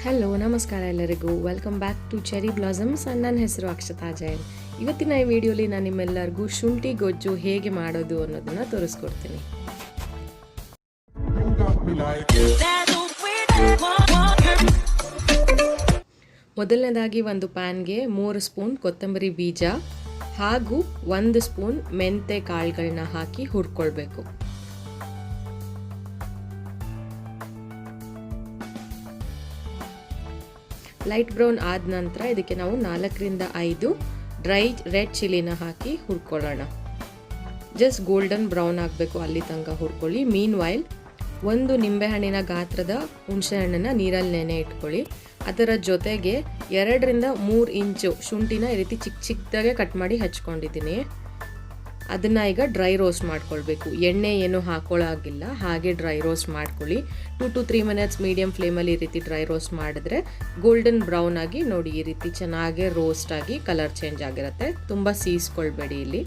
Hello ನಮಸ್ಕಾರ ಎಲ್ಲರಿಗೂ welcome back to cherry blossoms and ನನ್ನ ಹೆಸರು ಅಕ್ಷತಾ ಜೈನ್. ಇವತ್ತಿನ ಈ ವಿಡಿಯೋಲಿ ನಾನು ನಿಮ್ಮೆಲ್ಲರಿಗೂ ಶುಂಠಿ ಗೊಜ್ಜು ಹೇಗೆ ಮಾಡೋದು ಅನ್ನೋದನ್ನು ತೋರಿಸ್ಕೊಡ್ತೀನಿ. ಮೊದಲನೇದಾಗಿ ಒಂದು ಪ್ಯಾನ್ಗೆ 3 ಸ್ಪೂನ್ ಕೊತ್ತಂಬರಿ ಬೀಜ ಹಾಗೂ 1 ಸ್ಪೂನ್ ಮೆಂತೆ ಕಾಳುಗಳನ್ನ ಹಾಕಿ ಹುರ್ಕೊಳ್ಬೇಕು. ಲೈಟ್ ಬ್ರೌನ್ ಆದ ನಂತರ ಇದಕ್ಕೆ ನಾವು 4ರಿಂದ 5 ಡ್ರೈ ರೆಡ್ ಚಿಲ್ಲಿನ ಹಾಕಿ ಹುರ್ಕೊಳ್ಳೋಣ. ಜಸ್ಟ್ ಗೋಲ್ಡನ್ ಬ್ರೌನ್ ಆಗಬೇಕು, ಅಲ್ಲಿ ತನಕ ಹುರ್ಕೊಳ್ಳಿ. ಮೀನ್ ವೈಲ್ 1 ನಿಂಬೆಹಣ್ಣಿನ ಗಾತ್ರದ ಹುಣಸೆ ಹಣ್ಣನ್ನು ನೀರಲ್ಲಿ ನೆನೆ ಇಟ್ಕೊಳ್ಳಿ. ಅದರ ಜೊತೆಗೆ 2ರಿಂದ 3 ಇಂಚು ಶುಂಠಿನ ಈ ರೀತಿ ಚಿಕ್ಕ ಚಿಕ್ಕದಾಗೆ ಕಟ್ ಮಾಡಿ ಹಚ್ಕೊಂಡಿದ್ದೀನಿ. ಅದನ್ನು ಈಗ ಡ್ರೈ ರೋಸ್ಟ್ ಮಾಡ್ಕೊಳ್ಬೇಕು. ಎಣ್ಣೆ ಏನು ಹಾಕೊಳ್ಳೋಗಿಲ್ಲ, ಹಾಗೆ ಡ್ರೈ ರೋಸ್ಟ್ ಮಾಡ್ಕೊಳ್ಳಿ. 2 to 3 ಮಿನಿಟ್ಸ್ ಮೀಡಿಯಂ ಫ್ಲೇಮಲ್ಲಿ ಈ ರೀತಿ ಡ್ರೈ ರೋಸ್ಟ್ ಮಾಡಿದ್ರೆ ಗೋಲ್ಡನ್ ಬ್ರೌನ್ ಆಗಿ ನೋಡಿ ಈ ರೀತಿ ಚೆನ್ನಾಗಿ ರೋಸ್ಟ್ ಆಗಿ ಕಲರ್ ಚೇಂಜ್ ಆಗಿರುತ್ತೆ. ತುಂಬ ಸೀಸ್ಕೊಳ್ಬೇಡಿ ಇಲ್ಲಿ.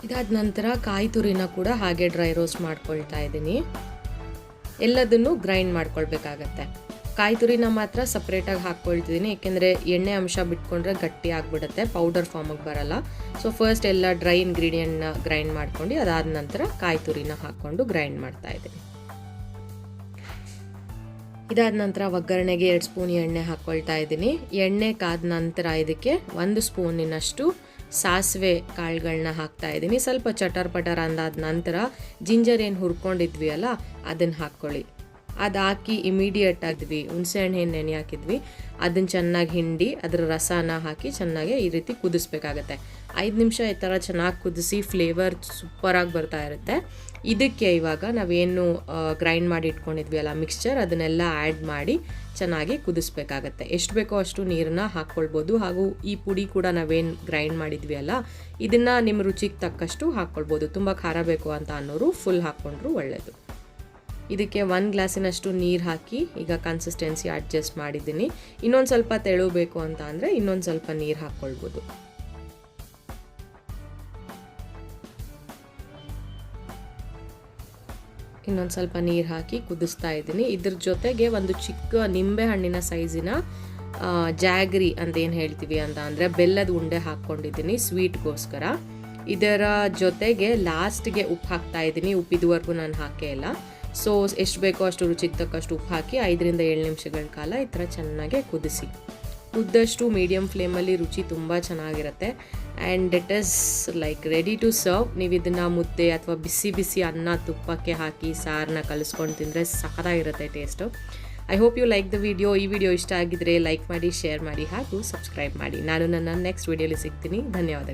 ಇದಾದ ನಂತರ ಕಾಯಿ ತುರಿನ ಕೂಡ ಹಾಗೆ ಡ್ರೈ ರೋಸ್ಟ್ ಮಾಡ್ಕೊಳ್ತಾ ಇದ್ದೀನಿ. ಎಲ್ಲದನ್ನು ಗ್ರೈಂಡ್ ಮಾಡ್ಕೊಳ್ಬೇಕಾಗತ್ತೆ. ಕಾಯಿ ತುರಿನ ಮಾತ್ರ ಸಪ್ರೇಟಾಗಿ ಹಾಕ್ಕೊಳ್ತಿದ್ದೀನಿ, ಏಕೆಂದರೆ ಎಣ್ಣೆ ಅಂಶ ಬಿಟ್ಕೊಂಡ್ರೆ ಗಟ್ಟಿ ಆಗಿಬಿಡುತ್ತೆ, ಪೌಡರ್ ಫಾರ್ಮಿಗೆ ಬರಲ್ಲ. ಸೊ ಫಸ್ಟ್ ಎಲ್ಲ ಡ್ರೈ ಇಂಗ್ರೀಡಿಯೆಂಟ್ನ ಗ್ರೈಂಡ್ ಮಾಡ್ಕೊಂಡು ಅದಾದ ನಂತರ ಕಾಯಿ ತುರಿನ ಹಾಕ್ಕೊಂಡು ಗ್ರೈಂಡ್ ಮಾಡ್ತಾ ಇದ್ದೀನಿ. ಇದಾದ ನಂತರ ಒಗ್ಗರಣೆಗೆ 2 ಸ್ಪೂನ್ ಎಣ್ಣೆ ಹಾಕ್ಕೊಳ್ತಾ ಇದ್ದೀನಿ. ಎಣ್ಣೆ ಕಾದ ನಂತರ ಇದಕ್ಕೆ 1 ಸ್ಪೂನಿನಷ್ಟು ಸಾಸಿವೆ ಕಾಳುಗಳನ್ನ ಹಾಕ್ತಾ ಇದ್ದೀನಿ. ಸ್ವಲ್ಪ ಚಟರ್ ಪಟರ್ ಅಂದಾದ ನಂತರ ಜಿಂಜರ್ ಏನು ಹುರ್ಕೊಂಡಿದ್ವಿ ಅಲ್ಲ ಅದನ್ನು ಹಾಕ್ಕೊಳ್ಳಿ. ಅದು ಹಾಕಿ ಇಮಿಡಿಯೇಟ್ ಆಗಿದ್ವಿ ಹುಣಸೆಹಣ್ಣು ಏನು ನೆನೆ ಹಾಕಿದ್ವಿ ಅದನ್ನು ಚೆನ್ನಾಗಿ ಹಿಂಡಿ ಅದರ ರಸನ ಹಾಕಿ ಚೆನ್ನಾಗಿ ಈ ರೀತಿ ಕುದಿಸ್ಬೇಕಾಗತ್ತೆ. 5 ನಿಮಿಷ ಈ ಥರ ಚೆನ್ನಾಗಿ ಕುದಿಸಿ ಫ್ಲೇವರ್ ಸೂಪರಾಗಿ ಬರ್ತಾ ಇರುತ್ತೆ. ಇದಕ್ಕೆ ಇವಾಗ ನಾವೇನು ಗ್ರೈಂಡ್ ಮಾಡಿ ಇಟ್ಕೊಂಡಿದ್ವಿ ಅಲ್ಲ ಮಿಕ್ಸ್ಚರ್, ಅದನ್ನೆಲ್ಲ ಆ್ಯಡ್ ಮಾಡಿ ಚೆನ್ನಾಗಿ ಕುದಿಸ್ಬೇಕಾಗತ್ತೆ. ಎಷ್ಟು ಬೇಕೋ ಅಷ್ಟು ನೀರನ್ನ ಹಾಕ್ಕೊಳ್ಬೋದು. ಹಾಗೂ ಈ ಪುಡಿ ಕೂಡ ನಾವೇನು ಗ್ರೈಂಡ್ ಮಾಡಿದ್ವಿ ಅಲ್ಲ ಇದನ್ನು ನಿಮ್ಮ ರುಚಿಗೆ ತಕ್ಕಷ್ಟು ಹಾಕ್ಕೊಳ್ಬೋದು. ತುಂಬ ಖಾರ ಬೇಕು ಅಂತ ಅನ್ನೋರು ಫುಲ್ ಹಾಕ್ಕೊಂಡ್ರು ಒಳ್ಳೆಯದು. ಇದಕ್ಕೆ 1 ಗ್ಲಾಸಿನಷ್ಟು ನೀರು ಹಾಕಿ ಈಗ ಕನ್ಸಿಸ್ಟೆನ್ಸಿ ಅಡ್ಜಸ್ಟ್ ಮಾಡಿದ್ದೀನಿ. ಇನ್ನೊಂದು ಸ್ವಲ್ಪ ತೆಳು ಬೇಕು ಅಂತ ಅಂದರೆ ಇನ್ನೊಂದು ಸ್ವಲ್ಪ ನೀರು ಹಾಕ್ಕೊಳ್ಬೋದು. ಇನ್ನೊಂದು ಸ್ವಲ್ಪ ನೀರು ಹಾಕಿ ಕುದಿಸ್ತಾ ಇದ್ದೀನಿ. ಇದ್ರ ಜೊತೆಗೆ ಒಂದು ಚಿಕ್ಕ ನಿಂಬೆ ಹಣ್ಣಿನ ಸೈಜಿನ ಜಾಗ್ರಿ ಅಂತ ಏನು ಹೇಳ್ತೀವಿ ಅಂತ ಅಂದರೆ ಬೆಲ್ಲದ ಉಂಡೆ ಹಾಕ್ಕೊಂಡಿದ್ದೀನಿ ಸ್ವೀಟ್ಗೋಸ್ಕರ. ಇದರ ಜೊತೆಗೆ ಲಾಸ್ಟ್ಗೆ ಉಪ್ಪು ಹಾಕ್ತಾ ಇದ್ದೀನಿ. ಉಪ್ಪಿದುವರೆಗೂ ನಾನು ಹಾಕೇ ಇಲ್ಲ. ಸೊ ಎಷ್ಟು ಬೇಕೋ ಅಷ್ಟು ರುಚಿಗೆ ತಕ್ಕಷ್ಟು ಉಪ್ಪು ಹಾಕಿ 5ರಿಂದ 7 ನಿಮಿಷಗಳ ಕಾಲ ಈ ಥರ ಚೆನ್ನಾಗೆ ಕುದಿಸಿ. ಕುದ್ದಷ್ಟು ಮೀಡಿಯಮ್ ಫ್ಲೇಮಲ್ಲಿ ರುಚಿ ತುಂಬ ಚೆನ್ನಾಗಿರುತ್ತೆ. And it is like ready to serve. ನೀವು ಇದನ್ನು ಮುದ್ದೆ ಅಥವಾ ಬಿಸಿ ಬಿಸಿ ಅನ್ನ ತುಪ್ಪಕ್ಕೆ ಹಾಕಿ ಸಾರನ್ನ ಕಲಿಸ್ಕೊಂಡು ತಿಂದರೆ ಸಖತ್ತಾಗಿರುತ್ತೆ taste. I hope you like the video. ಈ ವಿಡಿಯೋ ಇಷ್ಟ ಆಗಿದ್ರೆ ಲೈಕ್ ಮಾಡಿ, ಶೇರ್ ಮಾಡಿ ಹಾಗೂ ಸಬ್ಸ್ಕ್ರೈಬ್ ಮಾಡಿ. ನಾನು ನನ್ನ ನೆಕ್ಸ್ಟ್ ವಿಡಿಯೋಲಿ ಸಿಗ್ತೀನಿ. ಧನ್ಯವಾದಗಳು.